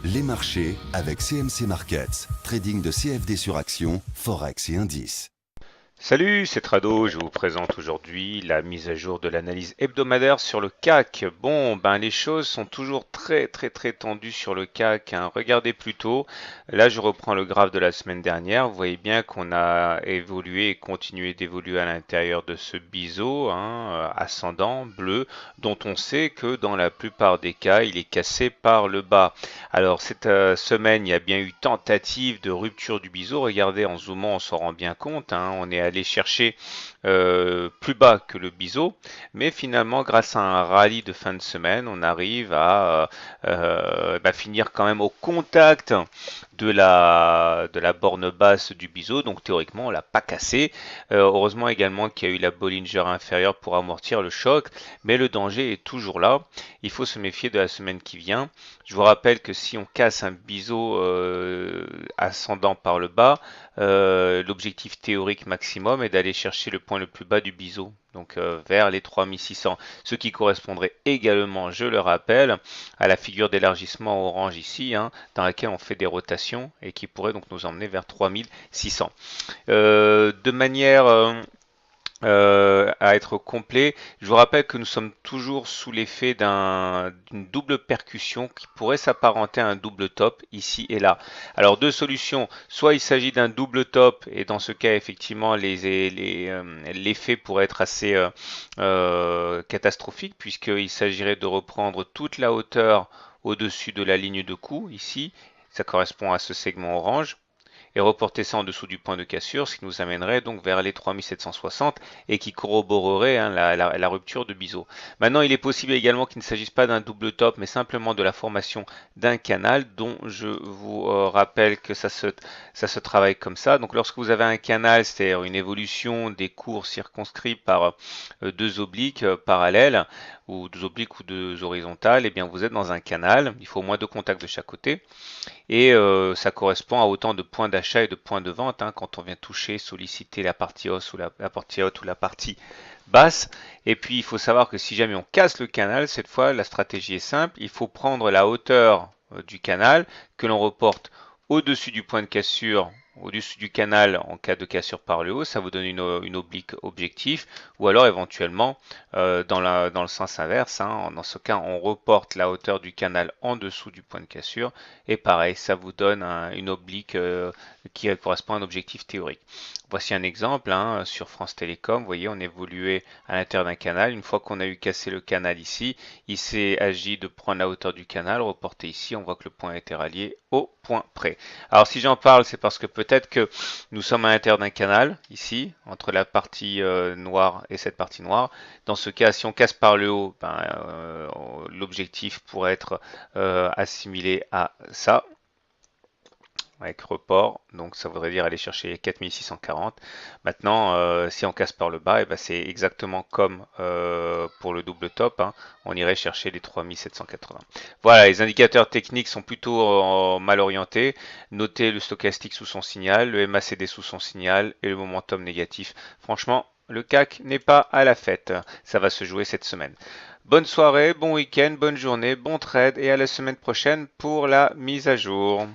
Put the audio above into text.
Les marchés avec CMC Markets, trading de CFD sur action, Forex et indices. Salut, c'est Trado, je vous présente aujourd'hui la mise à jour de l'analyse hebdomadaire sur le CAC. Bon, les choses sont toujours très tendues sur le CAC, hein. Regardez plutôt, là je reprends le graphe de la semaine dernière, vous voyez bien qu'on a évolué et continué d'évoluer à l'intérieur de ce biseau, hein, ascendant, bleu, dont on sait que dans la plupart des cas, il est cassé par le bas. Alors cette semaine, il y a bien eu tentative de rupture du biseau. Regardez, en zoomant, on s'en rend bien compte, hein. On est allé chercher plus bas que le biseau, mais finalement, grâce à un rallye de fin de semaine, on arrive à finir quand même au contact de la borne basse du biseau. Donc théoriquement, on l'a pas cassé. Heureusement également qu'il y a eu la Bollinger inférieure pour amortir le choc, mais le danger est toujours là. Il faut se méfier de la semaine qui vient. Je vous rappelle que si on casse un biseau ascendant par le bas, l'objectif théorique maximum est d'aller chercher le point le plus bas du biseau, donc vers les 3600, ce qui correspondrait également, je le rappelle, à la figure d'élargissement orange ici, hein, dans laquelle on fait des rotations et qui pourrait donc nous emmener vers 3600. De manière à être complet. Je vous rappelle que nous sommes toujours sous l'effet d'une double percussion qui pourrait s'apparenter à un double top ici et là. Alors deux solutions, soit il s'agit d'un double top et dans ce cas effectivement l'effet pourrait être assez catastrophique puisqu'il s'agirait de reprendre toute la hauteur au-dessus de la ligne de coup ici, ça correspond à ce segment orange et reporter ça en dessous du point de cassure, ce qui nous amènerait donc vers les 3760 et qui corroborerait, hein, la rupture de biseau. Maintenant, il est possible également qu'il ne s'agisse pas d'un double top, mais simplement de la formation d'un canal dont je vous rappelle que ça se travaille comme ça. Donc lorsque vous avez un canal, c'est-à-dire une évolution des cours circonscrits par deux obliques parallèles, ou deux obliques ou deux horizontales, et bien vous êtes dans un canal. Il faut au moins deux contacts de chaque côté. Et ça correspond à autant de points d'achat et de points de vente, hein, quand on vient toucher, solliciter la partie hausse ou la partie haute ou la partie basse. Et puis il faut savoir que si jamais on casse le canal, cette fois la stratégie est simple, il faut prendre la hauteur du canal que l'on reporte au-dessus du point de cassure, au-dessus du canal en cas de cassure par le haut, ça vous donne une oblique objectif, ou alors éventuellement dans le sens inverse, hein, dans ce cas on reporte la hauteur du canal en dessous du point de cassure, et pareil, ça vous donne une oblique qui correspond à un objectif théorique. Voici un exemple, hein, sur France Télécom. Vous voyez, on évoluait à l'intérieur d'un canal. Une fois qu'on a eu cassé le canal ici, il s'est agi de prendre la hauteur du canal, reporter ici. On voit que le point a été rallié au point près. Alors si j'en parle, c'est parce que peut-être que nous sommes à l'intérieur d'un canal, ici, entre la partie noire et cette partie noire. Dans ce cas, si on casse par le haut, l'objectif pourrait être assimilé à ça, avec report, donc ça voudrait dire aller chercher 4640. Maintenant, si on casse par le bas, c'est exactement comme pour le double top, hein, on irait chercher les 3780. Voilà, les indicateurs techniques sont plutôt mal orientés. Notez le stochastique sous son signal, le MACD sous son signal et le momentum négatif. Franchement, le CAC n'est pas à la fête. Ça va se jouer cette semaine. Bonne soirée, bon week-end, bonne journée, bon trade et à la semaine prochaine pour la mise à jour.